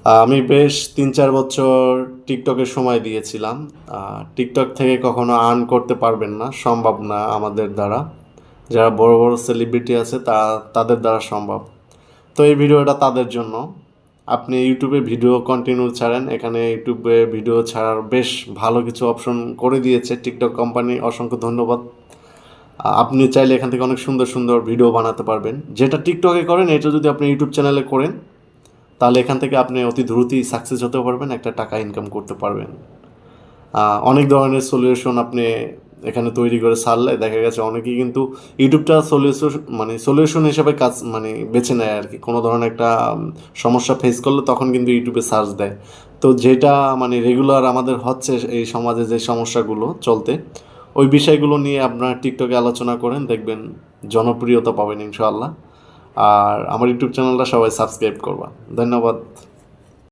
আমি বেশ ৩-৪ বছর টিকটকে সময় দিয়েছিলাম। টিকটক থেকে কখনো আর্ন করতে পারবেন না, সম্ভব না আমাদের দ্বারা। যারা বড় বড় সেলিব্রিটি আছে তাদের দ্বারা সম্ভব। তো এই ভিডিওটা তাদের জন্য। আপনি ইউটিউবে ভিডিও কন্টিনিউ ছাড়েন, এখানে ইউটিউবে ভিডিও ছাড়ার বেশ ভালো কিছু অপশন করে দিয়েছে টিকটক কোম্পানি, অসংখ্য ধন্যবাদ। আপনি চাইলে এখান থেকে অনেক সুন্দর সুন্দর ভিডিও বানাতে পারবেন। যেটা টিকটকে করেন এটা যদি আপনি ইউটিউব চ্যানেলে করেন, তাহলে এখান থেকে আপনি অতি দ্রুতই সাকসেস হতে পারবেন, একটা টাকা ইনকাম করতে পারবেন। অনেক ধরনের সলিউশন আপনি এখানে তৈরি করে ছাড়লে দেখা গেছে অনেকেই কিন্তু ইউটিউবটা সলিউশন হিসেবে কাজ বেছে নেয় আর কি। কোনো ধরনের একটা সমস্যা ফেস করলে তখন কিন্তু ইউটিউবে সার্চ দেয়। তো যেটা রেগুলার আমাদের হচ্ছে এই সমাজে যে সমস্যাগুলো চলতে, ওই বিষয়গুলো নিয়ে আপনার টিকটকে আলোচনা করেন, দেখবেন জনপ্রিয়তা পাবেন ইনশাআল্লাহ। আর আমার ইউটিউব চ্যানেলটা সবাই সাবস্ক্রাইব করবা। ধন্যবাদ।